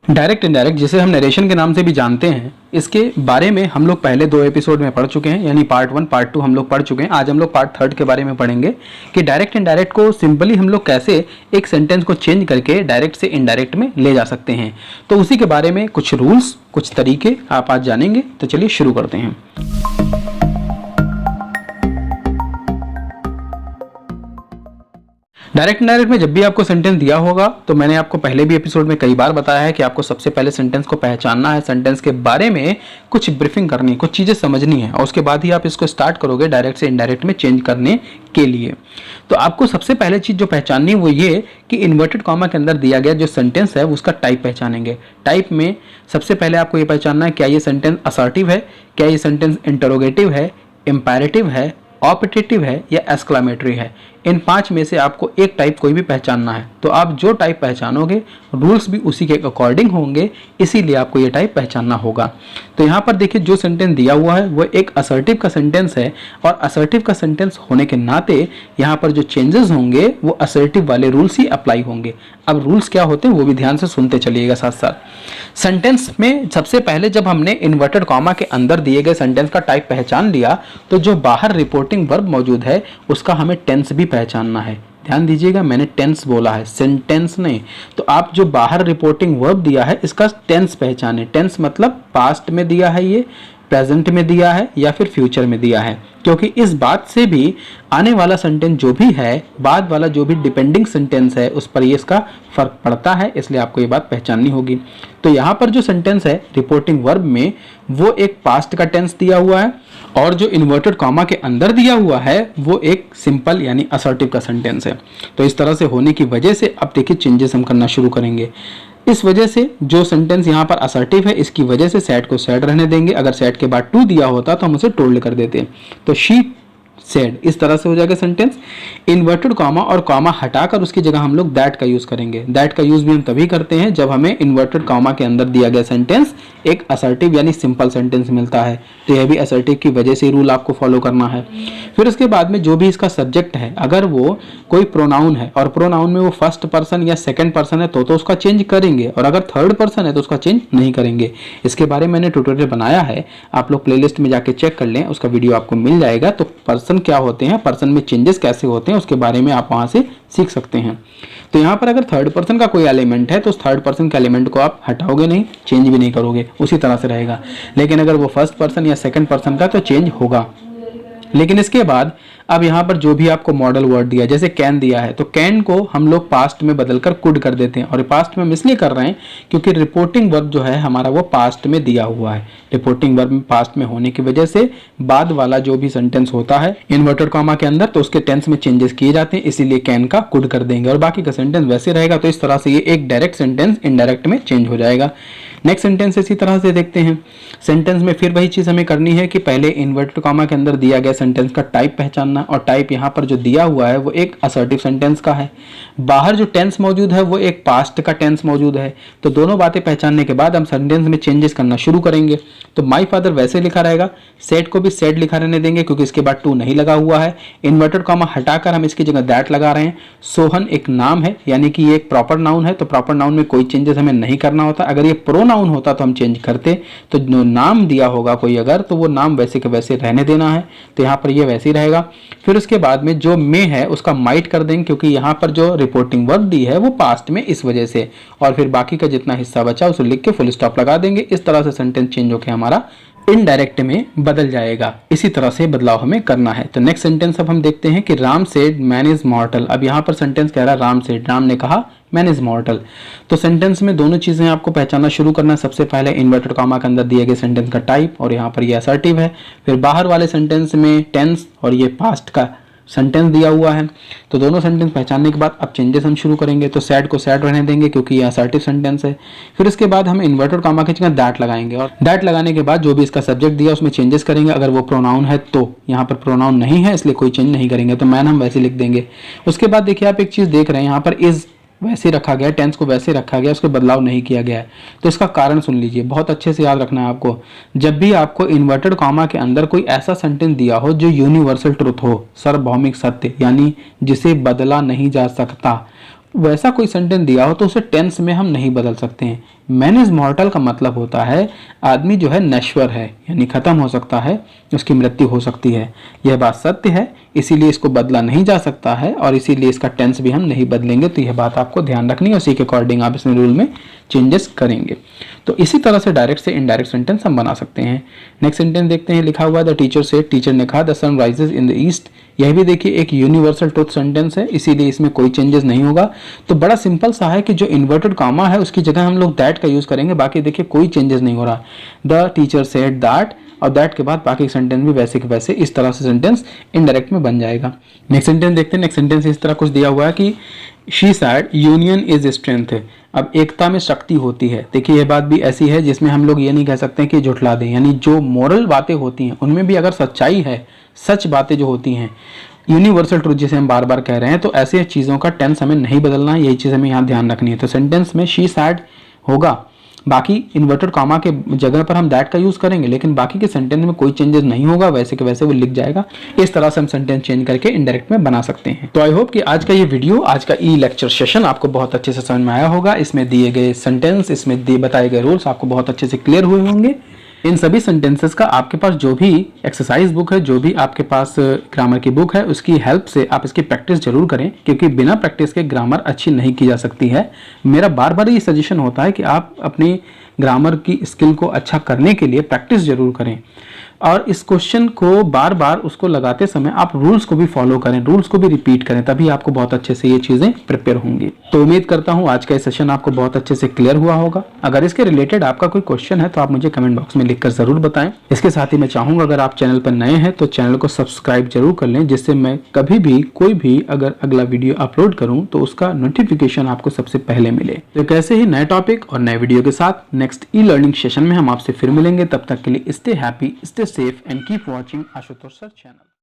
Direct indirect, जिसे हम narration के नाम से भी जानते हैं, इसके बारे में हम लोग पहले 2 एपिसोड में पढ़ चुके हैं, यानी पार्ट 1 पार्ट 2 हम लोग पढ़ चुके हैं। आज हम लोग पार्ट 3 के बारे में पढ़ेंगे कि डायरेक्ट इनडायरेक्ट को सिंपली हम लोग कैसे एक सेंटेंस को चेंज करके डायरेक्ट से इनडायरेक्ट में ले जा सकते हैं। तो उसी के बारे में कुछ रूल्स, कुछ तरीके आप आज जानेंगे। तो चलिए शुरू करते हैं। डायरेक्ट इनडायरेक्ट में जब भी आपको सेंटेंस दिया होगा, तो मैंने आपको पहले भी एपिसोड में कई बार बताया है कि आपको सबसे पहले सेंटेंस को पहचानना है, सेंटेंस के बारे में कुछ ब्रीफिंग करनी है, कुछ चीज़ें समझनी है, और उसके बाद ही आप इसको स्टार्ट करोगे डायरेक्ट से इनडायरेक्ट में चेंज करने के लिए। तो आपको सबसे पहले चीज़ जो पहचाननी है वो ये कि इन्वर्टेड कॉमा के अंदर दिया गया जो सेंटेंस है उसका टाइप पहचानेंगे। टाइप में सबसे पहले आपको ये पहचानना है क्या ये सेंटेंस असर्टिव है, क्या ये सेंटेंस इंटरोगेटिव है, इंपेरेटिव है, ऑप्टेटिव है या एक्सक्लेमेटरी है। इन 5 में से आपको एक टाइप कोई भी पहचानना है। तो आप जो टाइप पहचानोगे रूल्स भी उसी के अकॉर्डिंग होंगे, इसीलिए आपको ये टाइप पहचानना होगा। तो यहाँ पर देखिए जो सेंटेंस दिया हुआ है वो एक असर्टिव का सेंटेंस है, और असर्टिव का सेंटेंस होने के नाते यहाँ पर जो चेंजेस होंगे वो असर्टिव वाले रूल्स ही अप्लाई होंगे। अब रूल्स क्या होते हैं वो भी ध्यान से सुनते चलिएगा साथ साथ। सेंटेंस में सबसे पहले जब हमने इन्वर्टेड कॉमा के अंदर दिए गए सेंटेंस का टाइप पहचान लिया, तो जो बाहर रिपोर्टिंग वर्ब मौजूद है उसका हमें टेंस भी पहचानना है। ध्यान दीजिएगा, मैंने टेंस बोला है, सेंटेंस नहीं। तो आप जो बाहर रिपोर्टिंग वर्ब दिया है इसका टेंस पहचाने। टेंस मतलब पास्ट में दिया है, ये प्रेजेंट में दिया है या फिर फ्यूचर में दिया है, क्योंकि इस बात से भी आने वाला सेंटेंस जो भी है, बाद वाला जो भी डिपेंडिंग सेंटेंस है उस पर ये इसका फर्क पड़ता है, इसलिए आपको ये बात पहचाननी होगी। तो यहाँ पर जो सेंटेंस है रिपोर्टिंग वर्ब में वो एक पास्ट का टेंस दिया हुआ है, और जो इन्वर्टेड कॉमा के अंदर दिया हुआ है वो एक सिंपल यानी असर्टिव का सेंटेंस है। तो इस तरह से होने की वजह से अब देखिए चेंजेस हम करना शुरू करेंगे। इस वजह से जो सेंटेंस यहाँ पर असर्टिव है इसकी वजह से सैड को सैड रहने देंगे। अगर सैड के बाद टू दिया होता तो हम उसे टोल्ड कर देते। तो शी सेड, इस तरह से हो जाएगा सेंटेंस। इन्वर्टेड कॉमा और कॉमा हटाकर उसकी जगह हम लोग दैट का यूज करेंगे। दैट का यूज भी हम तभी करते हैं जब हमें इन्वर्टेड कॉमा के अंदर दिया गया सेंटेंस एक असर्टिव यानी सिंपल सेंटेंस मिलता है। तो यह भी असर्टिव की वजह से रूल आपको फॉलो करना है। फिर उसके बाद में जो भी इसका सब्जेक्ट है, अगर वो कोई प्रोनाउन है और प्रोनाउन में वो फर्स्ट पर्सन या सेकंड पर्सन है तो उसका चेंज करेंगे, और अगर थर्ड पर्सन है तो उसका चेंज नहीं करेंगे। इसके बारे में मैंने ट्यूटोरियल बनाया है, आप लोग प्लेलिस्ट में जाके चेक कर लें, उसका वीडियो आपको मिल जाएगा। तो पर्सन क्या होते हैं, पर्सन में चेंजेस कैसे होते हैं उसके बारे में आप वहां से सीख सकते हैं। तो यहाँ पर अगर थर्ड पर्सन का कोई एलिमेंट है तो उस थर्ड पर्सन के एलिमेंट को आप हटाओगे नहीं, चेंज भी नहीं करोगे, उसी तरह से रहेगा। लेकिन अगर वो फर्स्ट पर्सन या सेकंड पर्सन का तो चेंज होगा। लेकिन इसके बाद अब यहाँ पर जो भी आपको मॉडल वर्ड दिया, जैसे कैन दिया है तो कैन को हम लोग पास्ट में बदलकर कुड कर देते हैं, और पास्ट में हम इसलिए कर रहे हैं क्योंकि रिपोर्टिंग वर्ब जो है हमारा वो पास्ट में दिया हुआ है। रिपोर्टिंग वर्ब पास्ट में होने की वजह से बाद वाला जो भी सेंटेंस होता है इन्वर्टेड कॉमा के अंदर तो उसके टेंस में चेंजेस किए जाते हैं, इसीलिए कैन का कुड कर देंगे और बाकी का सेंटेंस वैसे रहेगा। तो इस तरह से ये एक डायरेक्ट सेंटेंस इनडायरेक्ट में चेंज हो जाएगा। नेक्स्ट सेंटेंस इसी तरह से देखते हैं। सेंटेंस में फिर वही चीज हमें करनी है कि पहले इन्वर्टेड कॉमा के अंदर दिया गया सेंटेंस का टाइप पहचानना, और टाइप यहाँ पर जो दिया हुआ है वो एक असर्टिव सेंटेंस का है। बाहर जो टेंस मौजूद है वो एक पास्ट का टेंस मौजूद है। तो दोनों बातें पहचानने के बाद हम सेंटेंस में चेंजेस करना शुरू करेंगे। तो माई फादर वैसे लिखा रहेगा, सेड को भी सेड लिखा रहने देंगे क्योंकि इसके बाद टू नहीं लगा हुआ है। इन्वर्टेड कॉमा हटाकर हम इसकी जगह दैट लगा रहे हैं। सोहन एक नाम है यानी कि ये एक प्रॉपर नाउन है, तो प्रॉपर नाउन में कोई चेंजेस हमें नहीं करना होता। अगर ये प्रोनाउन होता तो हम चेंज करते। तो जो नाम दिया होगा कोई अगर, तो वो नाम वैसे के वैसे रहने देना है। तो यहाँ पर ये वैसे ही रहेगा। फिर उसके बाद में जो मे है उसका माइट कर देंगे क्योंकि यहाँ पर जो रिपोर्टिंग वर्ब दी है वो पास्ट में इस वजह से, और फिर बाकी का जितना हिस्सा बचा उसे लिख के फुल स्टॉप लगा देंगे। इस तरह से सेंटेंस चेंज होकर हमारा इनडायरेक्ट में बदल जाएगा। इसी तरह से बदलाव हमें करना है। तो नेक्स्ट सेंटेंस अब हम देखते हैं कि राम सेड मैन इज मॉर्टल। अब यहाँ पर सेंटेंस कह रहा है राम सेड, राम ने कहा मैन इज मॉर्टल। तो सेंटेंस में दोनों चीजें आपको पहचानना शुरू करना है। सबसे पहले इन्वर्टेड कॉमा के अंदर दिए गए सेंटेंस का टाइप, और यहाँ पर ये असर्टिव है। फिर बाहर वाले सेंटेंस में टेंस और ये पास्ट का सेंटेंस दिया हुआ है। तो दोनों सेंटेंस पहचानने के बाद अब चेंजेस हम शुरू करेंगे। तो सैड को सैड रहने देंगे क्योंकि ये असर्टिव सेंटेंस है। फिर इसके बाद हम इन्वर्टेड कॉमा की जगह दैट लगाएंगे, और दैट लगाने के बाद जो भी इसका सब्जेक्ट दिया उसमें चेंजेस करेंगे। अगर वो प्रोनाउन है तो, यहाँ पर प्रोनाउन नहीं है इसलिए कोई चेंज नहीं करेंगे, तो मैन हम वैसे लिख देंगे। उसके बाद देखिए आप एक चीज देख रहे हैं, यहाँ पर इज वैसे रखा गया, टेंस को वैसे रखा गया, उसको बदलाव नहीं किया गया है। तो इसका कारण सुन लीजिए, बहुत अच्छे से याद रखना है आपको। जब भी आपको इन्वर्टेड कॉमा के अंदर कोई ऐसा सेंटेंस दिया हो जो यूनिवर्सल ट्रुथ हो, सार्वभौमिक सत्य यानी जिसे बदला नहीं जा सकता, वैसा कोई सेंटेंस दिया हो तो उसे टेंस में हम नहीं बदल सकते हैं। मैन इज मॉर्टल का मतलब होता है आदमी जो है नश्वर है, यानी खत्म हो सकता है, उसकी मृत्यु हो सकती है। यह बात सत्य है, इसीलिए इसको बदला नहीं जा सकता है और इसीलिए इसका टेंस भी हम नहीं बदलेंगे। तो यह बात आपको ध्यान रखनी है, उसी के अकॉर्डिंग आप इसमें रूल में चेंजेस करेंगे। तो इसी तरह से डायरेक्ट से इनडायरेक्ट सेंटेंस हम बना सकते हैं। नेक्स्ट सेंटेंस देखते हैं, लिखा हुआ द टीचर से, टीचर ने कहा the sun rises in the east. यह भी देखिए एक यूनिवर्सल ट्रुथ सेंटेंस है, इसीलिए इसमें कोई चेंजेस नहीं होगा। तो बड़ा सिंपल सा है कि जो इन्वर्टेड कॉमा है उसकी जगह हम लोग दैट का यूज करेंगे, बाकी देखिए कोई चेंजेस नहीं हो रहा। द टीचर सेड दैट, और दैट के बाद बाकी सेंटेंस भी वैसे के वैसे इस तरह से सेंटेंस इनडायरेक्ट में बन जाएगा। नेक्स्ट सेंटेंस देखते हैं। नेक्स्ट सेंटेंस इस तरह कुछ दिया हुआ है कि she said union is strength. अब एकता में शक्ति होती है। देखिए यह बात भी ऐसी है जिसमें हम लोग ये नहीं कह सकते कि झुठला दें, यानी जो मोरल बातें होती हैं उनमें भी अगर सच्चाई है, सच बातें जो होती हैं, यूनिवर्सल ट्रूथ जिसे हम बार बार कह रहे हैं, तो ऐसे चीज़ों का टेंस हमें नहीं बदलना है, यही चीज़ हमें यहाँ ध्यान रखनी है। तो सेंटेंस में शी सैड होगा, बाकी इन्वर्टेड कॉमा के जगह पर हम दैट का यूज करेंगे, लेकिन बाकी के सेंटेंस में कोई चेंजेस नहीं होगा, वैसे के वैसे वो लिख जाएगा। इस तरह से हम सेंटेंस चेंज करके इनडायरेक्ट में बना सकते हैं। तो आई होप कि आज का ये वीडियो, आज का ई लेक्चर सेशन आपको बहुत अच्छे से समझ में आया होगा। इसमें दिए गए सेंटेंस, इसमें बताए गए रूल्स आपको बहुत अच्छे से क्लियर हुए होंगे। इन सभी सेंटेंसेस का आपके पास जो भी एक्सरसाइज बुक है, जो भी आपके पास ग्रामर की बुक है, उसकी हेल्प से आप इसकी प्रैक्टिस जरूर करें, क्योंकि बिना प्रैक्टिस के ग्रामर अच्छी नहीं की जा सकती है। मेरा बार बार ये सजेशन होता है कि आप अपनी ग्रामर की स्किल को अच्छा करने के लिए प्रैक्टिस जरूर करें, और इस क्वेश्चन को बार बार उसको लगाते समय आप रूल्स को भी फॉलो करें, रूल्स को भी रिपीट करें, तभी आपको बहुत अच्छे से ये चीजें प्रिपेयर होंगी। तो उम्मीद करता हूँ आज का ये सेशन आपको बहुत अच्छे से क्लियर हुआ होगा। अगर इसके रिलेटेड आपका कोई क्वेश्चन है तो आप मुझे कमेंट बॉक्स में लिखकर जरूर बताएं। इसके साथ ही मैं चाहूंगा अगर आप चैनल पर नए हैं तो चैनल को सब्सक्राइब जरूर कर लें, जिससे मैं कभी भी कोई भी अगर अगला वीडियो अपलोड करूं तो उसका नोटिफिकेशन आपको सबसे पहले मिले। तो कैसे ही नए टॉपिक और नए वीडियो के साथ नेक्स्ट ई लर्निंग सेशन में हम आपसे फिर मिलेंगे। तब तक के लिए stay happy, stay safe and keep watching Ashutosh Sir channel.